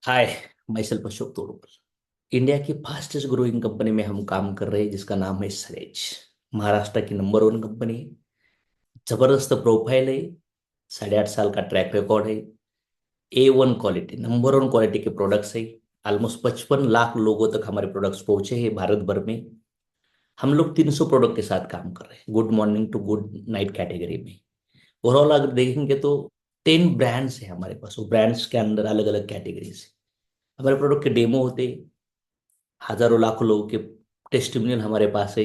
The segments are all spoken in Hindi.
हाय, मैं सेल्फ अशोक तोड़ुकर। इंडिया की फास्टेस्ट ग्रोइंग कंपनी में हम काम कर रहे हैं जिसका नाम है सरेज। महाराष्ट्र की नंबर 1 कंपनी है। जबरदस्त प्रोफाइल है। 8.5 साल का ट्रैक रिकॉर्ड है। A1 क्वालिटी, नंबर 1 क्वालिटी के प्रोडक्ट्स है। ऑलमोस्ट 55 लाख लोगों तक हमारे प्रोडक्ट्स पहुंचे हैं भारत भर में। हम लोग 300 प्रोडक्ट के साथ काम कर रहे हैं, good morning to good night category में। ओवरऑल अगर देखेंगे तो 10 ब्रांड्स है हमारे पास। वो ब्रांड्स के अंदर अलग अलग कैटेगरीज है। हमारे प्रोडक्ट के डेमो होते हैं। हजारों लाखों लोगों के टेस्टिमोनियल हमारे पास है।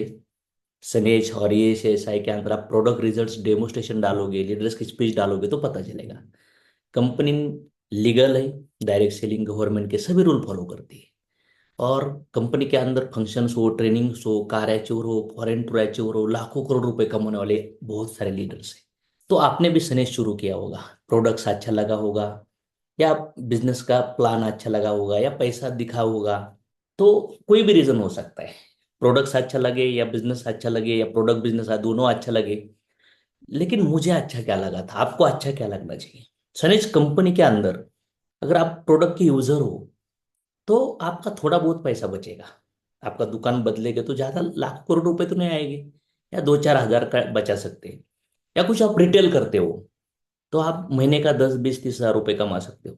सनेज और ये एसआई के अंदर आप प्रोडक्ट रिजल्ट्स डेमोस्ट्रेशन डालोगे, लीडर्स की स्पीच डालोगे तो पता चलेगा। कंपनी लीगल है। डायरेक्ट सेलिंग गवर्नमेंट के सभी रूल फॉलो करती है। और कंपनी के अंदर फंक्शंस हो, ट्रेनिंग्स हो, कार एचोर हो, फॉरेन टूर एचोर हो, लाखों करोड़ रुपए कमाने वाले बहुत सारे लीडर्स हैं। तो आपने भी सनेज शुरू किया होगा। प्रोडक्ट्स अच्छा लगा होगा, या बिजनेस का प्लान अच्छा लगा होगा, या पैसा दिखा होगा। तो कोई भी रीजन हो सकता है। प्रोडक्ट्स अच्छा लगे या बिजनेस अच्छा लगे या प्रोडक्ट बिजनेस दोनों अच्छा लगे। लेकिन मुझे अच्छा क्या लगा था, आपको अच्छा क्या लगना चाहिए। सनेज कंपनी के अंदर अगर आप प्रोडक्ट के यूजर हो तो आपका थोड़ा बहुत पैसा बचेगा। आपका दुकान बदलेगा तो ज्यादा लाख करोड़ रुपए तो नहीं आएंगे। या 2-4 हजार का बचा सकते हैं। या कुछ आप रिटेल करते हो तो आप महीने का 10, 20, 30 हजार रुपए कमा सकते हो।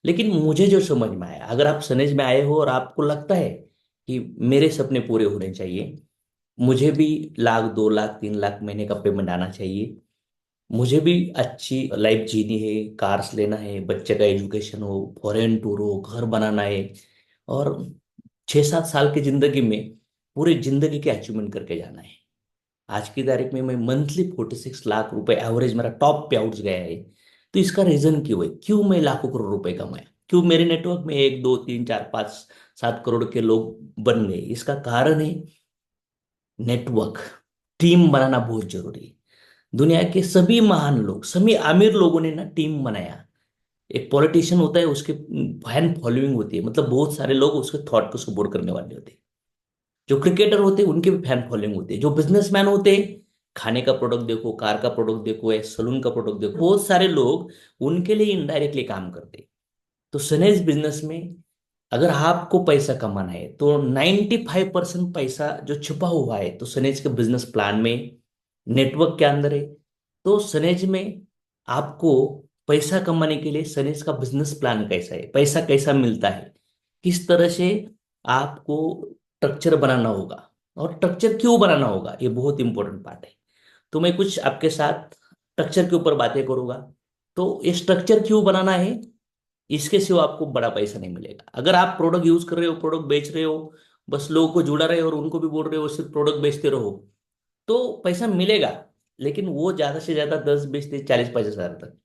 लेकिन मुझे जो समझ में आया, अगर आप सनेज में आए हो और आपको लगता है कि मेरे सपने पूरे होने चाहिए, मुझे भी लाख, 2 लाख, 3 लाख महीने का पेमेंट आना चाहिए, मुझे भी अच्छी लाइफ जीनी है, कार्स लेना है, बच्चे का एजुकेशन हो, फॉरेन टूर हो, घर बनाना है, और 6-7 साल की जिंदगी में पूरी जिंदगी के अचीवमेंट करके जाना है। आज की तारीख में मैं मंथली 46 लाख रुपए एवरेज मेरा टॉप पे आउट्स गया है। तो इसका रीजन क्यों है, क्यों मैं लाखों करोड़ रुपए कमाया, क्यों मेरे नेटवर्क में 1, 2, 3, 4, 5, 7 करोड़ के लोग बन गए। इसका कारण है नेटवर्क। टीम बनाना बहुत जरूरी है। दुनिया के सभी महान लोग, सभी अमीर लोगों ने ना टीम बनाया। एक पॉलिटिशियन होता है, उसके फैन फॉलोइंग होती है, मतलब बहुत सारे लोग उसके थॉट को सपोर्ट करने वाले होते हैं। जो क्रिकेटर होते हैं उनके भी फैन फॉलोइंग होती है। जो बिजनेसमैन होते हैं, खाने का प्रोडक्ट देखो, कार का प्रोडक्ट देखो, या सलून का प्रोडक्ट देखो, बहुत सारे लोग उनके लिए इनडायरेक्टली काम करते हैं। तो सनेज बिजनेस में अगर आपको पैसा कमाना है तो 95% पैसा जो छुपा हुआ है तो सनेज के बिजनेस प्लान में, नेटवर्क के अंदर है। तो सनेज में आपको पैसा कमाने के लिए सनेज का बिजनेस प्लान कैसा है, पैसा कैसा मिलता है, किस तरह से आपको स्ट्रक्चर बनाना होगा, और स्ट्रक्चर क्यों बनाना होगा, ये बहुत इंपॉर्टेंट पार्ट है। तो मैं कुछ आपके साथ स्ट्रक्चर के ऊपर बातें करूंगा। तो ये स्ट्रक्चर क्यों बनाना है, इसके सिवा आपको बड़ा पैसा नहीं मिलेगा। अगर आप प्रोडक्ट यूज कर रहे हो, प्रोडक्ट बेच रहे हो, बस लोगों को जुड़ा रहे हो और उनको भी बोल रहे हो सिर्फ प्रोडक्ट बेचते रहो, तो पैसा मिलेगा। लेकिन वो ज्यादा से ज्यादा 10, 20, 30, 40, 50 हजार तक।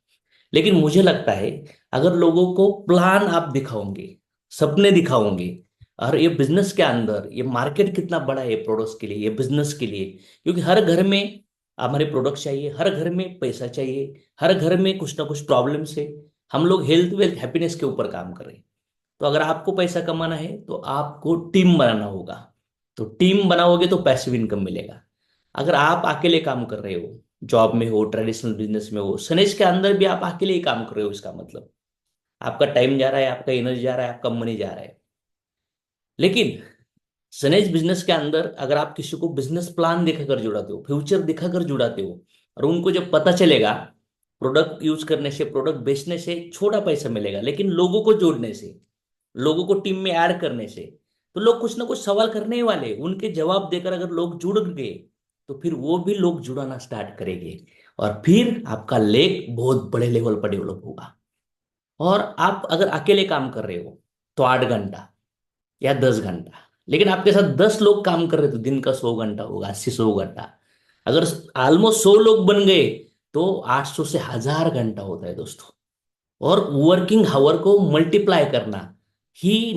लेकिन मुझे लगता है अगर लोगों को प्लान आप दिखाओगे, सपने दिखाओगे, और ये बिजनेस के अंदर ये मार्केट कितना बड़ा है प्रोडक्ट्स के लिए, ये बिजनेस के लिए, क्योंकि हर घर में हमारे प्रोडक्ट चाहिए, हर घर में पैसा चाहिए, हर घर में कुछ ना कुछ प्रॉब्लम्स है। हम लोग हेल्थ वेल्थ हैप्पीनेस के ऊपर काम कर रहे हैं। तो अगर आपको पैसा कमाना है तो आपको टीम बनाना होगा। तो टीम बनाओगे तो पैसिव इनकम मिलेगा। अगर आप अकेले काम कर रहे हो, जॉब में हो, ट्रेडिशनल बिजनेस में हो, सनेज के अंदर भी आप अकेले ही काम कर रहे हो, इसका मतलब आपका टाइम जा रहा है, आपका एनर्जी जा रहा है, आपका मनी जा रहा है। लेकिन सनेज बिजनेस के अंदर अगर आप किसी को बिजनेस प्लान दिखाकर जुड़ाते हो, फ्यूचर दिखाकर जुड़ाते हो, और उनको जब पता चलेगा प्रोडक्ट यूज करने से, प्रोडक्ट बेचने से छोटा पैसा मिलेगा, लेकिन लोगों को जोड़ने से, लोगों को टीम में ऐड करने से, तो लोग कुछ ना कुछ सवाल करने ही वाले, उनके जवाब देकर अगर लोग जुड़ गए तो फिर वो भी लोग जुड़ाना स्टार्ट करेंगे। और फिर आपका लेग बहुत बड़े लेवल पर डेवलप होगा। और आप अगर अकेले काम कर रहे हो तो 8 घंटा या 10 घंटा, लेकिन आपके साथ 10 लोग काम कर रहे तो दिन का 100 घंटा होगा, 80, 100 घंटा। अगर ऑलमोस्ट 100 लोग बन गए तो 800 से 1000 घंटा होता है दोस्तों। और वर्किंग हावर को मल्टीप्लाई करना ही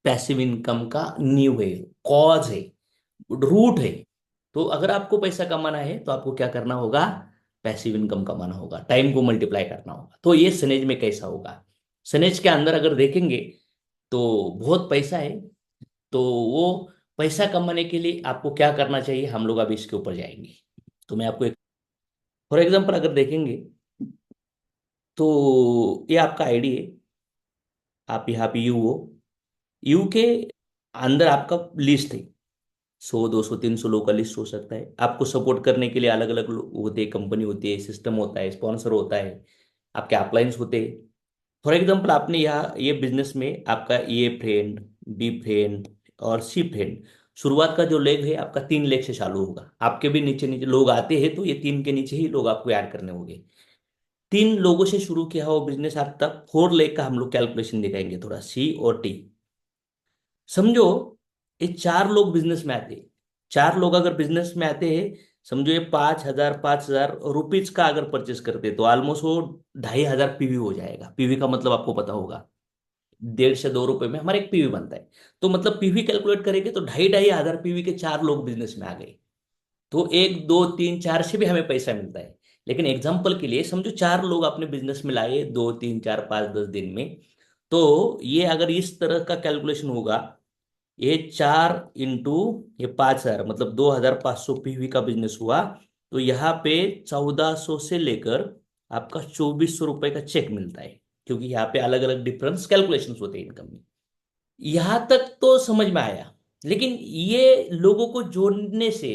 पैसिव इनकम का नींव है, कॉज है, रूट है। तो अगर आपको पैसा कमाना है तो आपको क्या करना होगा, पैसिव इनकम कमाना होगा, टाइम को मल्टीप्लाई करना होगा। तो ये सनेज में कैसा होगा, सनेज के अंदर अगर देखेंगे तो बहुत पैसा है। तो वो पैसा कमाने के लिए आपको क्या करना चाहिए, हम लोग अभी इसके ऊपर जाएंगे। तो मैं आपको एक फॉर एग्जांपल अगर देखेंगे तो ये आपका आईडी है। आप यहाँ पे यू हो, यू के अंदर आपका लिस्ट है, 100 200 300 लोग का लिस्ट हो सकता है। आपको सपोर्ट करने के लिए अलग अलग लोग होते हैं, कंपनी होती है, सिस्टम होता है, स्पॉन्सर होता है, आपके अपलाइंस होते हैं। फॉर एग्जाम्पल आपने यहाँ ये बिजनेस में आपका ए फ्रेंड, बी फ्रेंड और सी फ्रेंड, शुरुआत का जो लेग है आपका 3 लेग से चालू होगा। आपके भी नीचे नीचे लोग आते हैं तो ये 3 के नीचे ही लोग आपको ऐड करने होंगे। 3 लोगों से शुरू किया हो बिजनेस, आप तक 4 लेग का हम लोग कैलकुलेशन दिखाएंगे, थोड़ा सी और टी। समझो ये 4 लोग बिजनेस में आते हैं, 4 लोग अगर बिजनेस में आते हैं, समझो ये 5,000 5,000 रुपीज का अगर परचेस करते तो ऑलमोस्ट वो 2,500 पीवी हो जाएगा। पीवी का मतलब आपको पता होगा, 1.5 से 2 रुपए में हमारा एक पीवी बनता है। तो मतलब पीवी कैलकुलेट करेंगे तो 2,500 पीवी के 4 लोग बिजनेस में आ गए। तो 1 2 3 4 से भी हमें पैसा मिलता है। लेकिन एग्जाम्पल के लिए समझो 4 लोग अपने बिजनेस में लाए 2 3 4 5 10 दिन में, तो ये अगर इस तरह का कैलकुलेशन होगा, ये 4 इंटू ये 5,000 मतलब 2,500 पीवी का बिजनेस हुआ। तो यहाँ पे 1,400 से लेकर आपका 2,400 रुपए का चेक मिलता है, क्योंकि यहाँ पे अलग अलग डिफरेंस कैलकुलेशंस होते हैं इनकम में। यहां तक तो समझ में आया। लेकिन ये लोगों को जोड़ने से,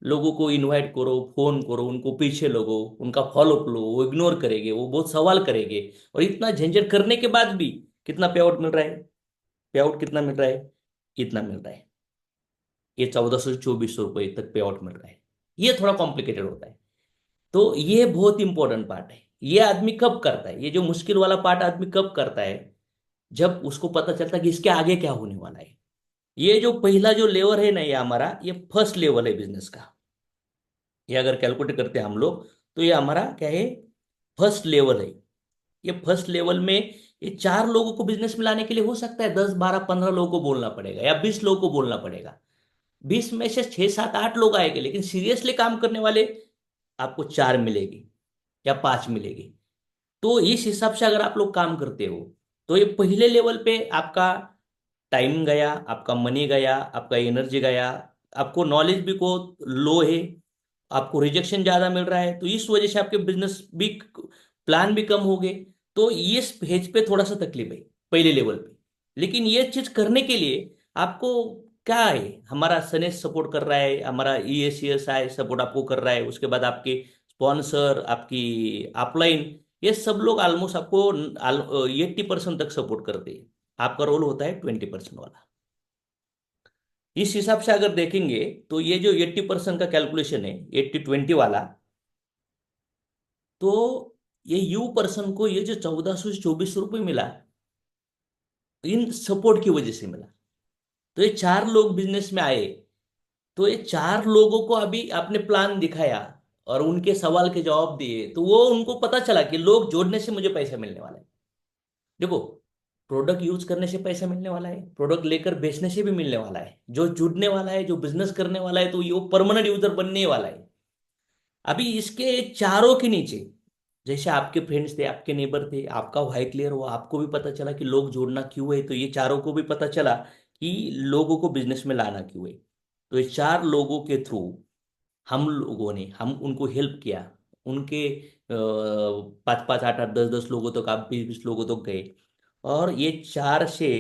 लोगों को इनवाइट करो, फोन करो, उनको पीछे लगो, उनका फॉलोअप लो, वो इग्नोर करेंगे, वो बहुत सवाल करेंगे, और इतना झंझट करने के बाद भी कितना पे आउट मिल रहा है? पे आउट कितना मिल रहा है? इतना मिल रहा है। ये 1,400 से 2,400 रुपये तक पे आउट मिल रहा है। ये थोड़ा कॉम्प्लिकेटेड होता है। तो ये बहुत इंपॉर्टेंट पार्ट है। ये आदमी कब करता है, ये जो मुश्किल वाला पार्ट आदमी कब करता है? जब उसको पता चलता है कि इसके आगे क्या होने वाला है। ये जो पहला जो लेवल है ना, ये हमारा ये फर्स्ट लेवल है बिजनेस का। ये अगर कैलकुलेट करते हैं हम लोग, तो ये हमारा क्या है? फर्स्ट लेवल है। ये फर्स्ट लेवल में ये 4 लोगों को बिजनेस में लाने के लिए हो सकता है 10 12 15 लोगों को बोलना पड़ेगा या 20 लोगों को बोलना पड़ेगा। 20 में से 6 7 8 लोग आएंगे, लेकिन सीरियसली काम करने वाले आपको 4 मिलेगी या 5 मिलेगी। तो इस हिसाब से अगर आप लोग काम करते हो, तो ये पहले लेवल पे आपका टाइम गया, आपका मनी गया, आपका एनर्जी गया, आपको नॉलेज भी को लो है, आपको रिजेक्शन ज्यादा मिल रहा है, तो इस वजह से आपके बिजनेस भी प्लान भी कम हो गए। तो इस पेज पे थोड़ा सा तकलीफ है पहले लेवल पे। लेकिन ये चीज करने के लिए आपको क्या है, हमारा सनेस सपोर्ट कर रहा है, हमारा EACSI सपोर्ट आपको कर रहा है, उसके बाद आपके स्पॉन्सर, आपकी अपलाइन, ये सब लोग ऑलमोस्ट आपको 80% तक सपोर्ट करते हैं। आपका रोल होता है 20% वाला। इस हिसाब से अगर देखेंगे तो ये जो 80% का कैलकुलेशन है, 80 20 वाला, तो ये यू पर्सन को ये जो 1,400 से 2,400 रुपये मिला, इन सपोर्ट की वजह से मिला। तो ये 4 लोग बिजनेस में आए, तो ये 4 लोगों को अभी आपने प्लान दिखाया और उनके सवाल के जवाब दिए, तो वो उनको पता चला कि लोग जोड़ने से मुझे पैसा मिलने वाला है। देखो, प्रोडक्ट यूज करने से पैसा मिलने वाला है, प्रोडक्ट लेकर बेचने से भी मिलने वाला है, जो जुड़ने वाला है, जो बिजनेस करने वाला है, तो ये वो परमानेंट यूजर बनने वाला है। अभी इसके चारों के नीचे, जैसे आपके फ्रेंड्स थे, आपके नेबर थे, आपका वाई क्लियर हुआ, आपको भी पता चला कि लोग जोड़ना क्यों है, तो ये चारों को भी पता चला कि लोगों को बिजनेस में लाना क्यों है। तो ये 4 लोगों के थ्रू हम लोगों ने हम उनको हेल्प किया। उनके 5 5 8 8 10 10 लोगों तक, आप 20 20 लोगों तक गए, और ये 4 से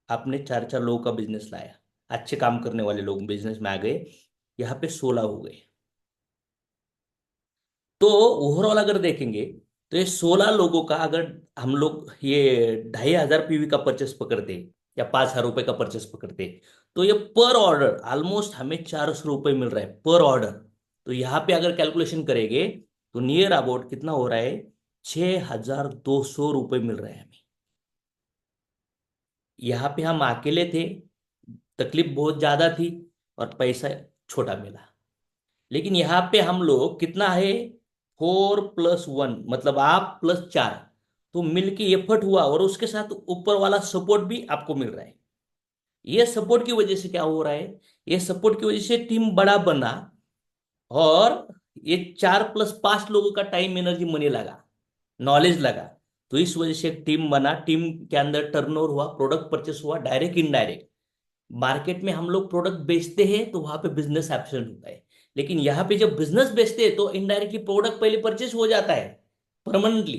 आपने 4 4 लोगों का बिजनेस लाया। अच्छे काम करने वाले लोग बिजनेस में आ गए, यहाँ पे 16 हो गए। तो ओवरऑल अगर देखेंगे, तो ये 16 लोगों का अगर हम लोग ये 2,500 पीवी का परचेस पकड़ते या 5,000 रुपए का परचेस पकड़ते, तो ये पर ऑर्डर ऑलमोस्ट हमें 400 रुपये मिल रहा है पर ऑर्डर। तो यहाँ पे अगर कैलकुलेशन करेंगे तो नियर अबाउट कितना हो रहा है? 6,200 रुपये मिल रहा है हमें। यहाँ पे हम अकेले थे, तकलीफ बहुत ज्यादा थी, और पैसा छोटा मिला। लेकिन यहाँ पे हम लोग कितना है? 4+1 मतलब आप +4, तो मिलके एफर्ट हुआ, और उसके साथ ऊपर वाला सपोर्ट भी आपको मिल रहा है। ये सपोर्ट की वजह से क्या हो रहा है? ये सपोर्ट की वजह से टीम बड़ा बना, और ये 4+5 लोगों का टाइम एनर्जी मनी लगा, नॉलेज लगा। तो इस वजह से एक टीम बना, टीम के अंदर टर्नओवर हुआ, प्रोडक्ट परचेस हुआ, डायरेक्ट इनडायरेक्ट। मार्केट में हम लोग प्रोडक्ट बेचते हैं तो वहां पे बिजनेस एब्सेंट होता है। लेकिन यहाँ पे जब बिजनेस बेचते हैं तो इनडायरेक्टली प्रोडक्ट पहले परचेस हो जाता है परमानेंटली।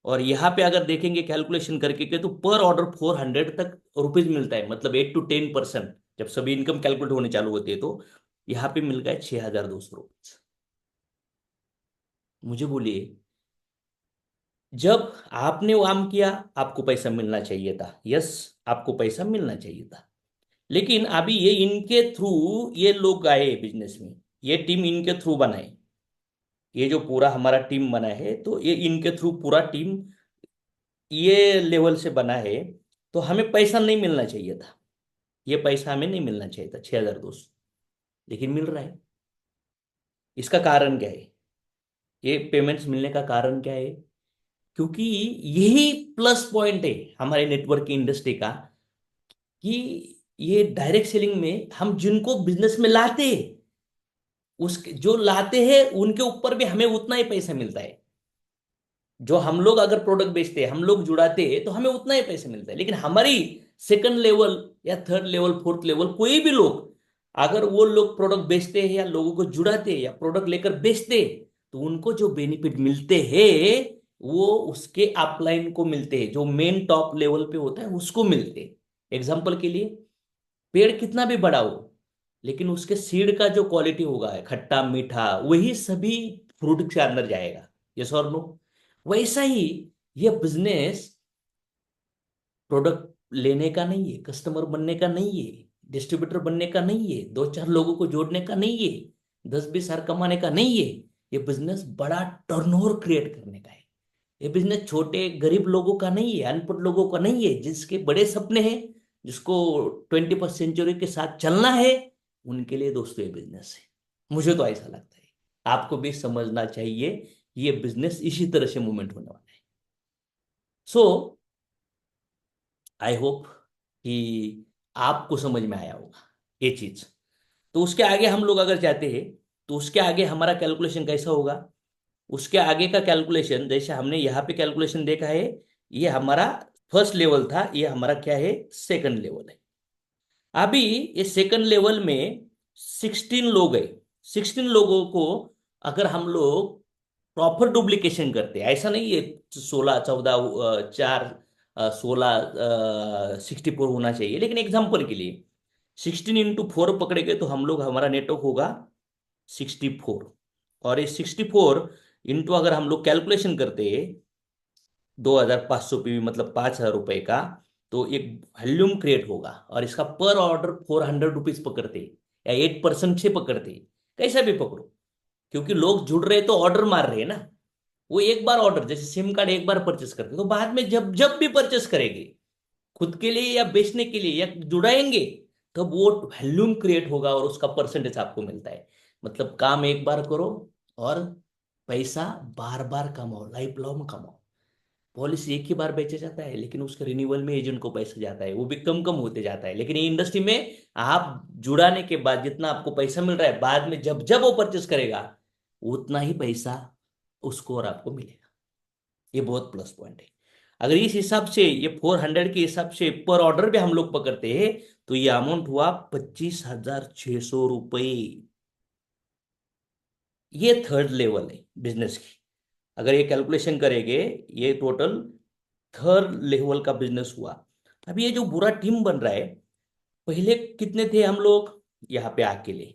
और यहाँ पे अगर देखेंगे कैलकुलेशन करके के तो पर ऑर्डर 400 तक रुपीज मिलता है, मतलब 8 to 10%। जब सभी इनकम कैलकुलेट होने चालू होती है तो यहाँ पे मिल गया 6,200 रुपये। मुझे बोलिए, जब आपने वो काम किया आपको पैसा मिलना चाहिए था, यस, आपको पैसा मिलना चाहिए था। लेकिन अभी ये इनके थ्रू ये लोग आए बिजनेस में, ये टीम इनके थ्रू बनाए, ये जो पूरा हमारा टीम बना है तो ये इनके थ्रू पूरा टीम ये लेवल से बना है। तो हमें पैसा नहीं मिलना चाहिए था, ये पैसा हमें नहीं मिलना चाहिए था 6,200, लेकिन मिल रहा है। इसका कारण क्या है? ये पेमेंट्स मिलने का कारण क्या है? क्योंकि यही प्लस पॉइंट है हमारे नेटवर्क की इंडस्ट्री का, कि ये डायरेक्ट सेलिंग में हम जिनको बिजनेस में लाते हैं, उसके जो लाते हैं उनके ऊपर भी हमें उतना ही पैसा मिलता है। जो हम लोग अगर प्रोडक्ट बेचते हैं, हम लोग जुड़ाते हैं, तो हमें उतना ही पैसा मिलता है। लेकिन हमारी सेकंड लेवल या थर्ड लेवल फोर्थ लेवल कोई भी लोग, अगर वो लोग प्रोडक्ट बेचते हैं या लोगों को जुड़ाते हैं या प्रोडक्ट लेकर बेचते हैं, तो उनको जो बेनिफिट मिलते हैं वो उसके अपलाइन को मिलते हैं, जो मेन टॉप लेवल पे होता है उसको मिलते हैं। एग्जाम्पल के लिए, पेड़ कितना भी बड़ा हो, लेकिन उसके सीड का जो क्वालिटी होगा खट्टा मीठा, वही सभी फ्रूट के अंदर जाएगा। यस और नो? वैसा ही ये बिजनेस प्रोडक्ट लेने का नहीं है, कस्टमर बनने का नहीं है, डिस्ट्रीब्यूटर बनने का नहीं है, दो चार लोगों को जोड़ने का नहीं है, 10-20 हजार कमाने का नहीं है। ये बिजनेस बड़ा टर्नओवर क्रिएट करने का है। ये बिजनेस छोटे गरीब लोगों का नहीं है, अनपढ़ लोगों का नहीं है, जिसके बड़े सपने हैं, जिसको 21st सेंचुरी के साथ चलना है, उनके लिए दोस्तों ये बिजनेस है। मुझे तो ऐसा लगता है, आपको भी समझना चाहिए, ये बिजनेस इसी तरह से मूवमेंट होने वाला है। सो आई होप कि आपको समझ में आया होगा ये चीज। तो उसके आगे हम लोग अगर जाते हैं, तो उसके आगे हमारा कैलकुलेशन कैसा होगा? उसके आगे का कैलकुलेशन, जैसे हमने यहाँ पे कैलकुलेशन देखा है, ये हमारा फर्स्ट लेवल था, ये हमारा क्या है, सेकंड लेवल है। अभी ये सेकंड लेवल में 16 लोग है। 16 लोगों को अगर हम लोग प्रॉपर डुप्लीकेशन करते हैं, ऐसा नहीं है 16, 14, 4, 16, 64 होना चाहिए, लेकिन एग्जाम्पल के लिए 16 into 4 पकड़ेंगे तो हम लोग, हमारा नेटवर्क होगा 64। और ये 64 इंटू अगर हम लोग कैलकुलेशन करते हैं 2,500 पीवी, मतलब 5,000 रुपए का, तो एक वॉल्यूम क्रिएट होगा। और इसका पर ऑर्डर 400 रुपीज पकड़ते या 8% से पकड़ते, कैसा भी पकड़ो, क्योंकि लोग जुड़ रहे तो ऑर्डर मार रहे हैं ना। वो एक बार ऑर्डर, जैसे सिम कार्ड एक बार परचेस करते तो बाद में जब जब भी परचेस करेंगे, खुद के लिए या बेचने के लिए या जुड़ाएंगे, तब वो वॉल्यूम क्रिएट होगा और उसका परसेंटेज आपको मिलता है। मतलब काम एक बार करो और पैसा बार बार कमाओ, लाइफ लॉन्ग कमाओ। पॉलिसी एक ही बार बेचा जाता है, लेकिन उसके रिन्यूअल में एजेंट को पैसा जाता है, वो भी कम कम होते जाता है। लेकिन ये इंडस्ट्री में आप जुड़ाने के बाद जितना आपको पैसा मिल रहा है, बाद में जब जब वो परचेस करेगा उतना ही पैसा उसको और आपको मिलेगा। ये बहुत प्लस पॉइंट है। अगर इस हिसाब से, ये 400 के हिसाब से पर ऑर्डर भी हम लोग पकड़ते हैं, तो ये अमाउंट हुआ 25,600 रुपये। ये थर्ड लेवल है बिजनेस की। अगर ये कैलकुलेशन करेंगे, ये टोटल थर्ड लेवल का बिजनेस हुआ। अब ये जो पूरा टीम बन रहा है, पहले कितने थे हम लोग यहाँ पे अकेले,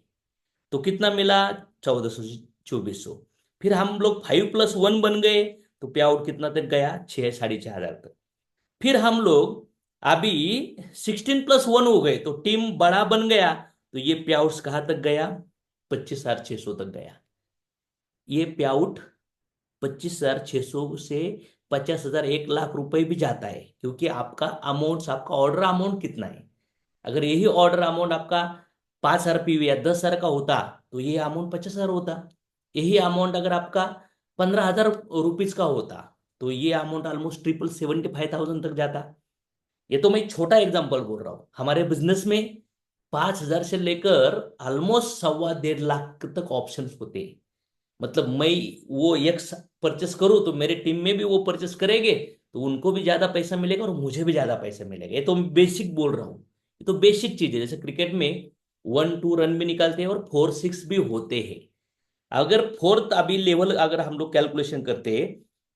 तो कितना मिला, 1,400 2,400। फिर हम लोग 5+1 बन गए, तो पे आउट कितना तक गया, 6, 4,500 तक। फिर हम लोग अभी 16+1 हो गए, तो टीम बड़ा बन गया, तो ये पे आउट कहाँ तक गया, 25,600 तक गया। ये पे आउट 25,600 से 50,000, 1 लाख रुपए भी जाता है, क्योंकि आपका अमाउंट, आपका ऑर्डर अमाउंट कितना है। अगर यही ऑर्डर अमाउंट आपका 5,000 पीवी या 10,000 का होता, तो ये अमाउंट 50,000 होता। यही अमाउंट अगर आपका 15,000 रुपीज का होता, तो ये अमाउंट ऑलमोस्ट ट्रिपल 75,000 तक जाता। ये तो मैं छोटा एग्जांपल बोल रहा हूँ। हमारे बिजनेस में 5,000 से लेकर ऑलमोस्ट 1.25 लाख तक ऑप्शंस होते हैं। मतलब मैं वो एक परचेस करूँ तो मेरे टीम में भी वो परचेस करेंगे, तो उनको भी ज्यादा पैसा मिलेगा और मुझे भी ज्यादा पैसा मिलेगा। ये तो मैं बेसिक बोल रहा हूँ, ये तो बेसिक चीज है। जैसे क्रिकेट में 1-2 रन भी निकालते हैं और 4-6 भी होते हैं। अगर फोर्थ अभी लेवल अगर हम लोग कैलकुलेशन करते हैं,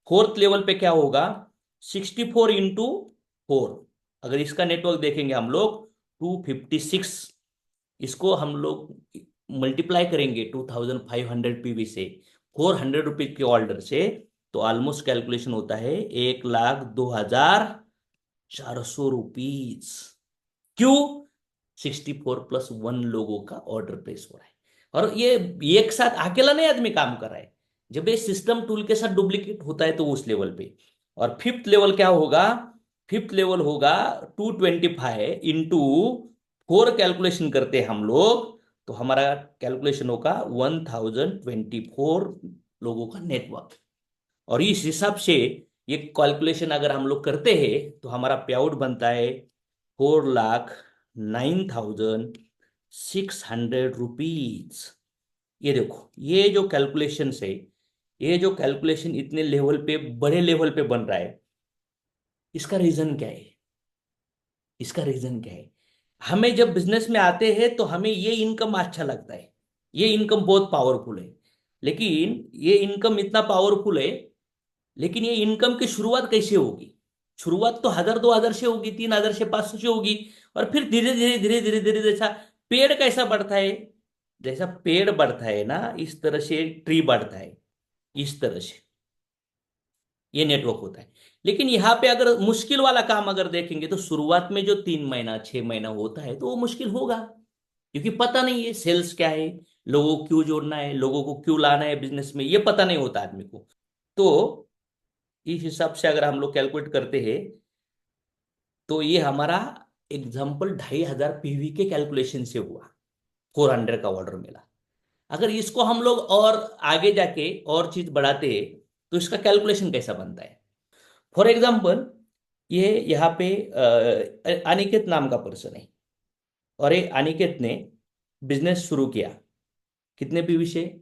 फोर्थ लेवल पे क्या होगा, 64 इंटू 4। अगर इसका नेटवर्क देखेंगे हम लोग 256, इसको हम लोग मल्टीप्लाई करेंगे 2500 पीवी से, 400 रुपीज के ऑर्डर से, तो ऑलमोस्ट कैलकुलेशन होता है 1,02,400 रुपीज। क्यों? 64+1 लोगों का ऑर्डर प्लेस हो रहा है, और ये एक साथ अकेला नहीं आदमी काम कर रहा है। जब ये सिस्टम टूल के साथ डुप्लीकेट होता है तो उस लेवल पे। और फिफ्थ लेवल क्या होगा, फिफ्थ लेवल होगा 225 इंटू 4, कैलकुलेशन करते हैं हम लोग, तो हमारा कैलकुलेशन होगा 1024 लोगों का नेटवर्क। और इस हिसाब से ये कैलकुलेशन अगर हम लोग करते हैं तो हमारा पे आउट बनता है 4,09,600 रुपीज। ये देखो, ये जो कैलकुलेशन है, ये जो कैलकुलेशन इतने लेवल पे, बड़े लेवल पे बन रहा है, इसका रीजन क्या है? इसका रीजन क्या है? हमें जब बिजनेस में आते हैं तो हमें ये इनकम अच्छा लगता है, ये इनकम बहुत पावरफुल है। लेकिन ये इनकम इतना पावरफुल है, लेकिन ये इनकम की शुरुआत कैसे होगी? शुरुआत तो 1,000 2,000 से होगी, 3,000 से 500 से होगी, और फिर धीरे धीरे धीरे धीरे धीरे जैसा पेड़ कैसा बढ़ता है, जैसा पेड़ बढ़ता है ना, इस तरह से ट्री बढ़ता है, इस तरह से ये नेटवर्क होता है। लेकिन यहाँ पे अगर मुश्किल वाला काम अगर देखेंगे तो शुरुआत में जो 3 महीना 6 महीना होता है तो वो मुश्किल होगा, क्योंकि पता नहीं है सेल्स क्या है, लोगों को क्यों जोड़ना है, लोगों को क्यों लाना है बिजनेस में, ये पता नहीं होता आदमी को। तो इस हिसाब से अगर हम लोग कैलकुलेट करते हैं तो ये हमारा एग्जाम्पल 2,500 पीवी के कैलकुलेशन से हुआ, 400 का ऑर्डर मिला। अगर इसको हम लोग और आगे जाके और चीज बढ़ाते हैं तो इसका कैलकुलेशन कैसा बनता है? फॉर एग्जाम्पल, ये यहाँ पे अनिकेत नाम का पर्सन है, और ये अनिकेत ने बिजनेस शुरू किया कितने पीवी से?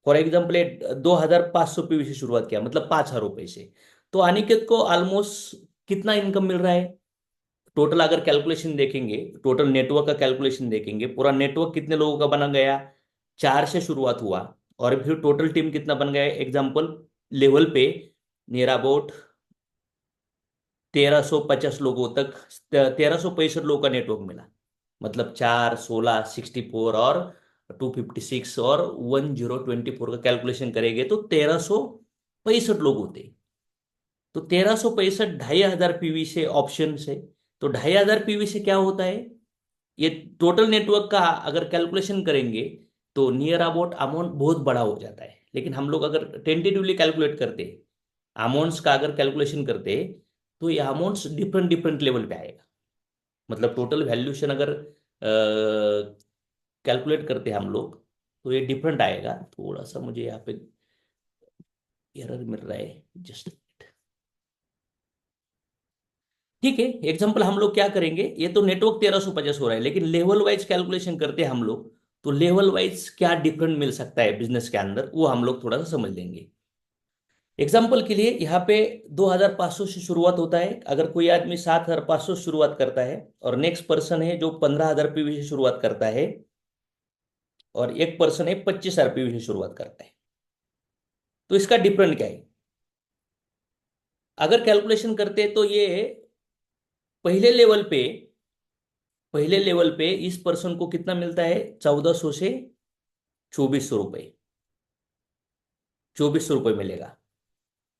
फॉर एग्जाम्पल 2,500 पीवी से शुरुआत किया, मतलब 5,000 रुपए से। तो अनिकेत को ऑलमोस्ट कितना इनकम मिल रहा है? टोटल अगर कैलकुलेशन देखेंगे, टोटल नेटवर्क का कैलकुलेशन देखेंगे, पूरा नेटवर्क कितने लोगों का बना गया? 4 से शुरुआत हुआ, और फिर टोटल टीम कितना बन गया एग्जाम्पल लेवल पे? नियर अबाउट 1,350 लोगों तक, 1,365 लोगों का नेटवर्क मिला। मतलब 4, 16, 64 और 256 और 1024 का कैलकुलेशन करेंगे तो 1,365 लोग होते। तो 1,365 2,500 पीवी से ऑप्शन है। तो 2,500 पीवी से क्या होता है, ये टोटल नेटवर्क का अगर कैलकुलेशन करेंगे तो नियर अबाउट अमाउंट बहुत बड़ा हो जाता है। लेकिन हम लोग अगर टेंटेटिवली कैलकुलेट करते, अमाउंट्स का अगर कैलकुलेशन करते, तो ये अमाउंट्स डिफरेंट डिफरेंट लेवल पे आएगा। मतलब टोटल वैल्यूशन अगर कैलकुलेट करते हैं हम लोग तो ये डिफरेंट आएगा। थोड़ा सा मुझे यहाँ पे एरर मिल रहा है, जस्ट ठीक है। एग्जांपल हम लोग क्या करेंगे, ये तो नेटवर्क 1,350 हो रहा है, लेकिन लेवल वाइज कैलकुलेशन करते हैं हम लोग, तो लेवल वाइज क्या डिफरेंट मिल सकता है बिजनेस के अंदर, वो हम लोग थोड़ा सा समझ लेंगे। एग्जाम्पल के लिए यहाँ पे 2,500 से शुरुआत होता है। अगर कोई आदमी 7,500 से शुरुआत करता है, और नेक्स्ट पर्सन है जो 15,000 पीवी से शुरुआत करता है, और एक पर्सन है 25,000 पीवी से शुरुआत करता है, तो इसका डिफरेंट क्या है? अगर कैलकुलेशन करते तो ये पहले लेवल पे, पहले लेवल पे इस पर्सन को कितना मिलता है? 1,400 से 2,400 रुपये, 2,400 रुपये मिलेगा।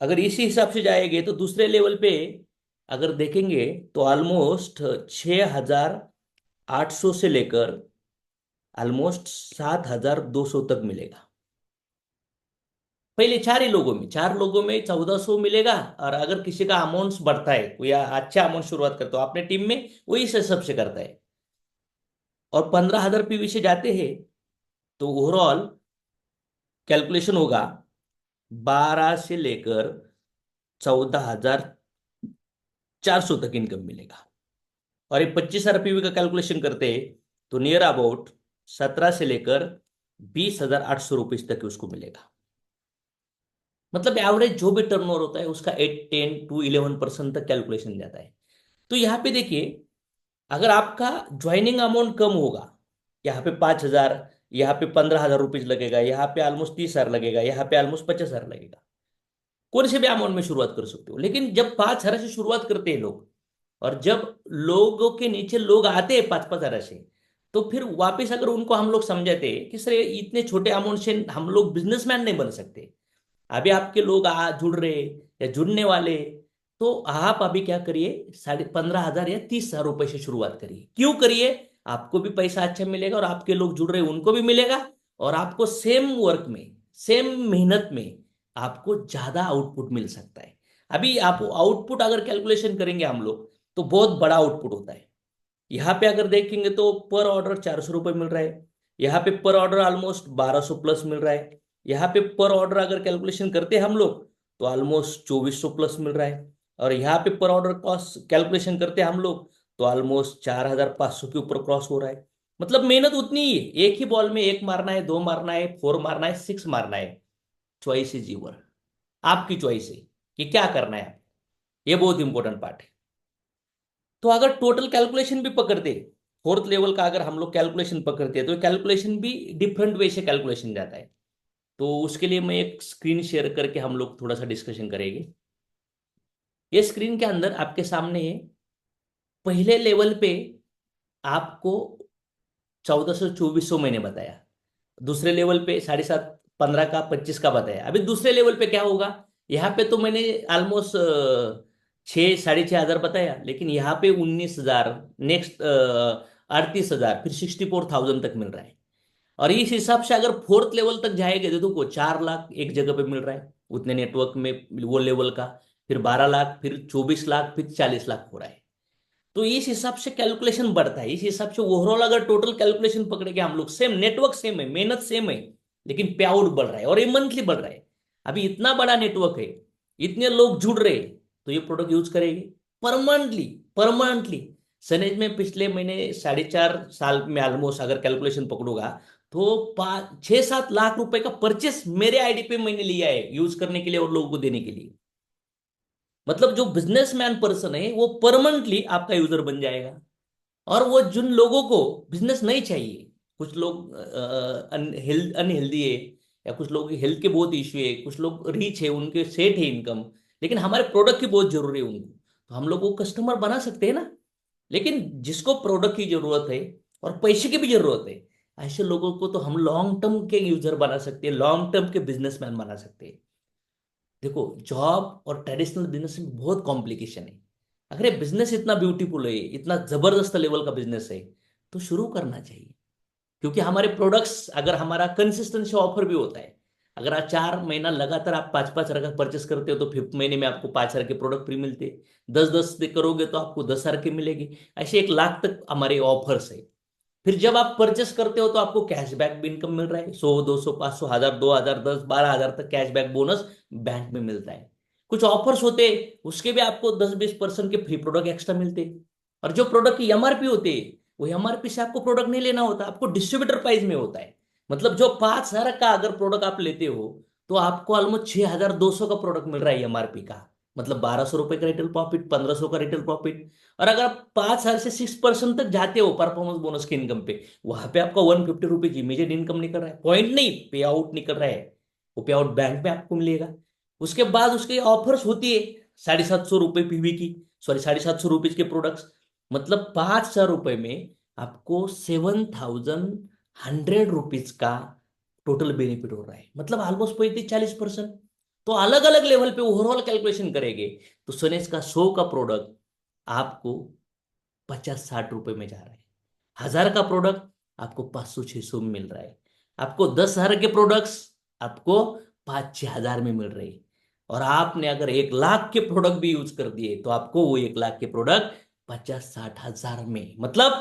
अगर इसी हिसाब से जाएंगे तो दूसरे लेवल पे अगर देखेंगे तो ऑलमोस्ट 6,800 से लेकर ऑलमोस्ट 7,200 तक मिलेगा। पहले 4 ही लोगों में, 4 लोगों में 1,400 मिलेगा। और अगर किसी का अमाउंट बढ़ता है, कोई अच्छा अमाउंट शुरुआत करता है अपने टीम में, वही से सबसे करता है, और 15,000 पीवी से जाते हैं, तो ओवरऑल कैलकुलेशन होगा 12 से लेकर 14,400 तक इनकम मिलेगा। और ये 25,000 पीवी का कैलकुलेशन करते हैं तो नियर अबाउट 17 से लेकर 20,800 रुपीज तक उसको मिलेगा। मतलब एवरेज जो भी टर्नओवर होता है उसका 8, 10 to 11% तक कैलकुलेशन जाता है। तो यहाँ पे देखिए, अगर आपका ज्वाइनिंग अमाउंट कम होगा, यहाँ पे 5,000, यहाँ पे 15,000 रुपीज लगेगा, यहाँ पे ऑलमोस्ट 30,000 लगेगा, यहाँ पे ऑलमोस्ट 50,000 लगेगा, कौन से भी अमाउंट में शुरुआत कर सकते हो। लेकिन जब 5,000 से शुरुआत करते हैं लोग, और जब लोगों के नीचे लोग आते हैं 5,000 से, तो फिर वापस अगर उनको हम लोग समझाते हैं कि सर इतने छोटे अमाउंट से हम लोग बिजनेसमैन नहीं बन सकते, अभी आपके लोग जुड़ रहे या जुड़ने वाले, तो आप अभी क्या करिए, 15,500 या 30,000 रुपए से शुरुआत करिए। क्यों करिए? आपको भी पैसा अच्छा मिलेगा और आपके लोग जुड़ रहे उनको भी मिलेगा, और आपको सेम वर्क में, सेम मेहनत में आपको ज्यादा आउटपुट मिल सकता है। अभी आप आउटपुट अगर कैलकुलेशन करेंगे हम लोग, तो बहुत बड़ा आउटपुट होता है। यहाँ पे अगर देखेंगे तो पर ऑर्डर 400 रुपये मिल रहा है, यहाँ पे पर ऑर्डर ऑलमोस्ट 1200 प्लस मिल रहा है, यहाँ पे पर ऑर्डर अगर कैलकुलेशन करते हैं हम लोग तो ऑलमोस्ट 2400 प्लस मिल रहा है, और यहाँ पे पर ऑर्डर कॉस्ट कैलकुलेशन करते हैं हम लोग तो ऑलमोस्ट 4,500 के ऊपर क्रॉस हो रहा है। मतलब मेहनत उतनी ही है, एक ही बॉल में एक मारना है, दो मारना है, फोर मारना है, सिक्स मारना है। चॉइस इज यूर, आपकी चॉइस है कि क्या करना है। ये बहुत इंपॉर्टेंट पार्ट है। तो अगर टोटल कैलकुलेशन भी पकड़ते, फोर्थ लेवल का अगर हम लोग कैलकुलेशन पकड़ते हैं, तो कैलकुलेशन भी डिफरेंट वे से कैलकुलेशन जाता है। तो उसके लिए मैं एक स्क्रीन शेयर करके हम लोग थोड़ा सा डिस्कशन करेंगे। ये स्क्रीन के अंदर आपके सामने है, पहले लेवल पे आपको 1400 2400 मैंने बताया, दूसरे लेवल पे 7.5 15 का 25 का बताया। अभी दूसरे लेवल पे क्या होगा, यहाँ पे तो मैंने ऑलमोस्ट 6 साढ़े 6 हजार बताया, लेकिन यहाँ पे 19,000, नेक्स्ट 38,000, फिर 64,000 तक मिल रहा है। और इस हिसाब से अगर फोर्थ लेवल तक जाएंगे तो देखो 4 लाख एक जगह पे मिल रहा है उतने नेटवर्क में, वो लेवल का, फिर 12 लाख, फिर 24 लाख, फिर 40 लाख हो रहा है। तो इस हिसाब से कैलकुलेशन बढ़ता है। इस हिसाब से ओवरऑल अगर टोटल कैलकुलेशन पकड़ेंगे हम लोग, सेम नेटवर्क सेम है, मेहनत सेम है, लेकिन पे आउट बढ़ रहा है और ये मंथली बढ़ रहा है। अभी इतना बड़ा नेटवर्क है, इतने लोग जुड़ रहे हैं, तो ये प्रोडक्ट यूज करेंगे परमानेंटली। परमानेंटली सनेज में पिछले महीने 4.5 साल में ऑलमोस्ट अगर कैलकुलेशन पकड़ूंगा तो 5 6 7 लाख रुपए का परचेस मेरे आईडी पे मैंने लिया है यूज करने के लिए और लोगों को देने के लिए। मतलब जो बिजनेसमैन पर्सन है वो परमानेंटली आपका यूजर बन जाएगा। और वो जिन लोगों को बिजनेस नहीं चाहिए, कुछ लोग अनहेल्दी है, या कुछ लोगों की हेल्थ के बहुत इश्यू है, कुछ लोग रीच है, उनके सेट है इनकम, लेकिन हमारे प्रोडक्ट की बहुत जरूरी है उनको, तो हम लोग वो कस्टमर बना सकते हैं ना। लेकिन जिसको प्रोडक्ट की जरूरत है और पैसे की भी जरूरत है, ऐसे लोगों को तो हम लॉन्ग टर्म के यूजर बना सकते हैं, लॉन्ग टर्म के बिजनेसमैन बना सकते हैं। देखो, जॉब और ट्रेडिशनल बिजनेस में बहुत कॉम्प्लिकेशन है। अगर ये बिजनेस इतना ब्यूटीफुल है, इतना जबरदस्त लेवल का बिजनेस है, तो शुरू करना चाहिए। क्योंकि हमारे प्रोडक्ट्स, अगर हमारा कंसिस्टेंसी ऑफर भी होता है, अगर आप 4 महीना लगातार आप 5-5 हजार का परचेस करते हो तो फिफ्थ महीने में आपको 5,000 के प्रोडक्ट फ्री मिलते हैं। 10-10 करोगे तो आपको 10,000 के मिलेगी। ऐसे 1 लाख तक हमारे ऑफर्स है। फिर जब आप परचेस करते हो तो आपको कैशबैक भी इनकम मिल रहा है, 100 200 500 1000 2000 10 12 हजार तक कैशबैक बोनस बैंक में मिलता है। कुछ ऑफर्स होते हैं उसके भी आपको 10-20% के फ्री प्रोडक्ट एक्स्ट्रा मिलते हैं। और जो प्रोडक्ट की एमआरपी होती है, वो एमआरपी से आपको प्रोडक्ट नहीं लेना होता, आपको डिस्ट्रीब्यूटर प्राइस में होता है। मतलब जो 5,000 का अगर प्रोडक्ट आप लेते हो, तो आपको ऑलमोस्ट 6,200 का प्रोडक्ट मिल रहा है एमआरपी का। मतलब 1,200 रुपए का रिटेल प्रॉफिट, 1,500 का रिटेल प्रॉफिट। और अगर आप 5 साल से 6% तक जाते हो परफॉर्मेंस बोनस के इनकम पे, वहां पे आपका 150 रुपीज इमीडिएट इनकम निकल रहा है, पॉइंट नहीं, पे आउट निकल रहा है। वो पे आउट बैंक में आपको मिलेगा। उसके बाद उसके ऑफर्स होती है 750 रुपये पीवी की, सॉरी 750 रुपीज के प्रोडक्ट्स। मतलब 5,000 रुपए में आपको 7,100 रुपीज का टोटल बेनिफिट हो रहा है। मतलब ऑलमोस्ट 35-40%। तो अलग अलग लेवल पे ओवरऑल कैलकुलेशन करेंगे तो सोनेस का 100 का प्रोडक्ट आपको 50-60 रुपए में जा रहा है। 1,000 का प्रोडक्ट आपको 500-600 में मिल रहा है। आपको 10,000 के प्रोडक्ट्स आपको 5-6 हजार में मिल रहे हैं। और आपने अगर 1 लाख के प्रोडक्ट भी यूज कर दिए तो आपको वो 1 लाख के प्रोडक्ट 50-60 हजार में। मतलब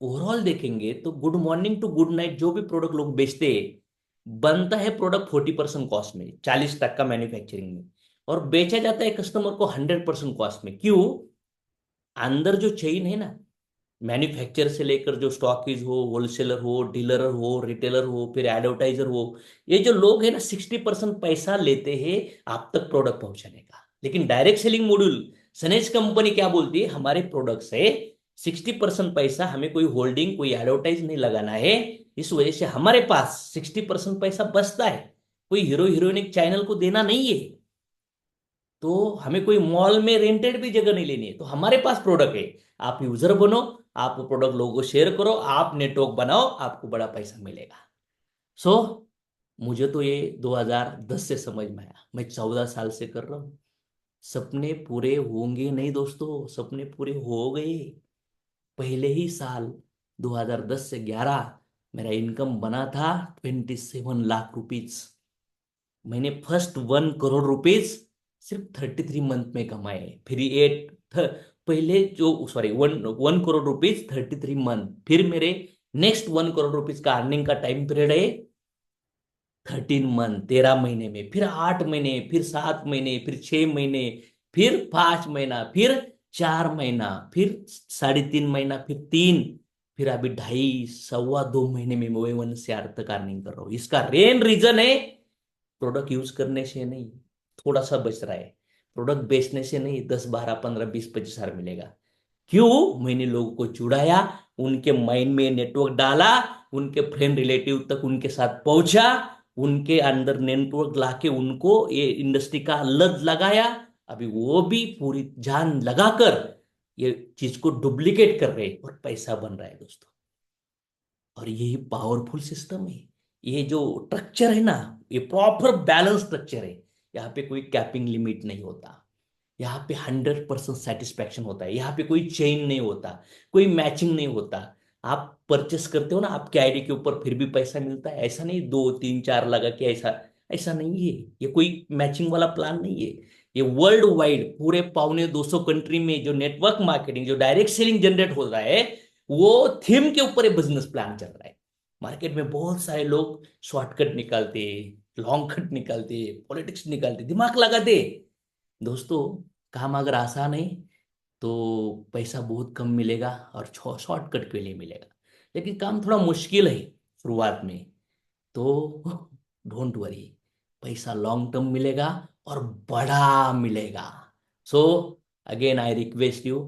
ओवरऑल देखेंगे तो good morning to good night जो भी प्रोडक्ट लोग बेचते हैं, बनता है प्रोडक्ट 40% कॉस्ट में, 40 तक का मैन्युफैक्चरिंग में, और बेचा जाता है कस्टमर को 100% कॉस्ट में। क्यों? अंदर जो चेन है ना, मैन्युफैक्चर से लेकर जो स्टॉकीज हो, होलसेलर हो, डीलर हो, रिटेलर हो, फिर एडवर्टाइजर हो, ये जो लोग हैं ना 60% पैसा लेते हैं आप तक प्रोडक्ट पहुंचाने का। लेकिन डायरेक्ट सेलिंग मॉड्यूल सनेज कंपनी क्या बोलती है, हमारे प्रोडक्ट से 60% पैसा हमें कोई होल्डिंग, कोई एडवर्टाइज नहीं लगाना है। इस वजह से हमारे पास 60% पैसा बचता है, कोई हीरो हीरोइनिक चैनल को देना नहीं है। तो हमें कोई मॉल में रेंटेड भी जगह नहीं लेनी है, तो हमारे पास प्रोडक्ट है। आप यूजर बनो, आप वो प्रोडक्ट लोगों को शेयर करो, आप नेटवर्क बनाओ, आपको बड़ा पैसा मिलेगा। सो मुझे तो ये 2010 से समझ में आया, मैं 14 साल से कर रहा हूँ। सपने पूरे होंगे नहीं दोस्तों, सपने पूरे हो गए। पहले ही साल 2010 से 11 मेरा इनकम बना था 27 लाख रुपीज। मैंने फर्स्ट 1 करोड़ रुपीज सिर्फ 33 मंथ में कमाए। फिर पहले जो सॉरी 1 करोड़ रुपीज 33 मंथ, फिर मेरे नेक्स्ट 1 करोड़ रुपीज का अर्निंग का टाइम पीरियड है 13 मंथ, 13 महीने में, फिर 8 महीने, फिर 7 महीने, फिर 6 महीने, फिर 5 महीना, फिर 4 महीना, फिर 3.5 महीना, फिर 3, फिर अभी 2.5 2.25 महीने में मैं 1 से तक अर्निंग कर रहा हूँ। इसका रेन रीजन है प्रोडक्ट यूज करने से नहीं, थोड़ा सा बच रहा है। प्रोडक्ट बेचने से नहीं, 10 12 15 20 25 हजार मिलेगा। क्यों? मैंने लोगों को जुड़ाया, उनके माइंड में नेटवर्क डाला, उनके फ्रेंड रिलेटिव तक उनके साथ पहुंचा, उनके अंदर नेटवर्क लाके उनको ये इंडस्ट्री का लत लगाया। अभी वो भी पूरी जान लगाकर ये चीज को डुप्लीकेट कर रहे हैं और पैसा बन रहा है दोस्तों। और यही पावरफुल सिस्टम है। ये जो स्ट्रक्चर है ना, ये प्रॉपर बैलेंस स्ट्रक्चर है। यहाँ पे कोई कैपिंग लिमिट नहीं होता, यहाँ पे 100% सेटिस्फैक्शन होता है, यहाँ पे कोई चेन नहीं होता, कोई मैचिंग नहीं होता। आप परचेस करते हो ना आपके आईडी के ऊपर, फिर भी पैसा मिलता है, ऐसा नहीं 2 3 4 लगा के, ऐसा ऐसा नहीं है। ये कोई मैचिंग वाला प्लान नहीं है। ये वर्ल्ड वाइड पूरे 250 कंट्री में जो नेटवर्क मार्केटिंग, जो डायरेक्ट सेलिंग जनरेट हो रहा है, वो थीम के ऊपर एक बिजनेस प्लान चल रहा है। मार्केट में बहुत सारे लोग शॉर्टकट निकालते, लॉन्ग कट निकालते, पॉलिटिक्स निकालते, दिमाग लगाते। दोस्तों, काम अगर आसान है तो पैसा बहुत कम मिलेगा और शॉर्टकट के लिए मिलेगा। लेकिन काम थोड़ा मुश्किल है शुरुआत में, तो डोंट वरी, पैसा लॉन्ग टर्म मिलेगा और बड़ा मिलेगा। So again I request you,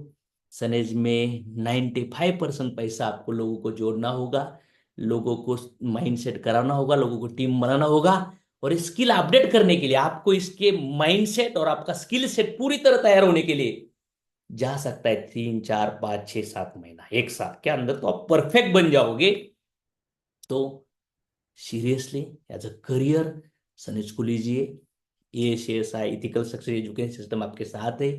सनेज में 95% पैसा आपको लोगों को जोड़ना होगा, लोगों को माइंडसेट कराना होगा, लोगों को टीम बनाना होगा। और स्किल अपडेट करने के लिए आपको इसके माइंडसेट और आपका स्किल सेट पूरी तरह तैयार होने के लिए जा सकता है 3 4 5 6 7 महीना, 1 साल के अंदर तो आप परफेक्ट बन जाओगे। तो सीरियसली एज अ करियर सनेज को लीजिए। ये CSI ethical success education system आपके साथ है।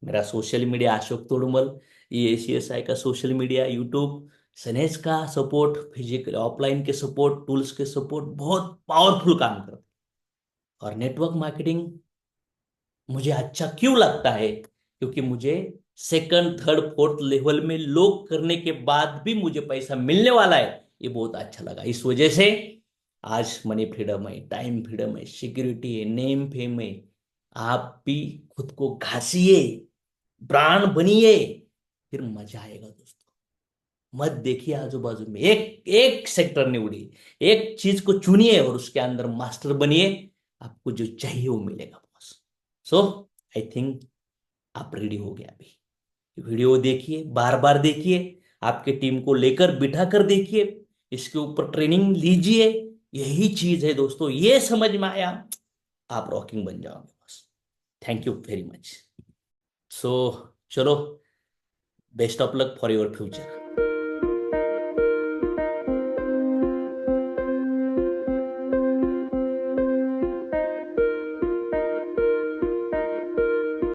मेरा सोशल मीडिया अशोक तोड़मल, ये CSI का सोशल मीडिया यूट्यूब, सनेज का सपोर्ट, फिजिकल ऑफलाइन के सपोर्ट, टूल्स के सपोर्ट बहुत पावरफुल काम करता है। और नेटवर्क मार्केटिंग मुझे अच्छा क्यों लगता है? क्योंकि मुझे सेकंड थर्ड फोर्थ लेवल में लोग करने के बाद भी मुझे पैसा मिलने वाला है, ये बहुत अच्छा लगा। इस वजह से आज मनी फ्रीडम है, टाइम फ्रीडम है, सिक्योरिटी है, नेम फेम है। आप भी खुद को घासिए, ब्रांड बनिए, फिर मजा आएगा दोस्तों। मत देखिए आजू बाजू में, एक एक सेक्टर ने उड़ी, एक चीज को चुनिए और उसके अंदर मास्टर बनिए, आपको जो चाहिए वो मिलेगा बॉस। सो आई थिंक आप रेडी हो गए अभी। वीडियो देखिए, बार बार देखिए, आपके टीम को लेकर बिठा कर देखिए, इसके ऊपर ट्रेनिंग लीजिए। यही चीज है दोस्तों, ये समझ में आया, आप रॉकिंग बन जाओगे बस। Thank you very much. So चलो, best of luck for your future.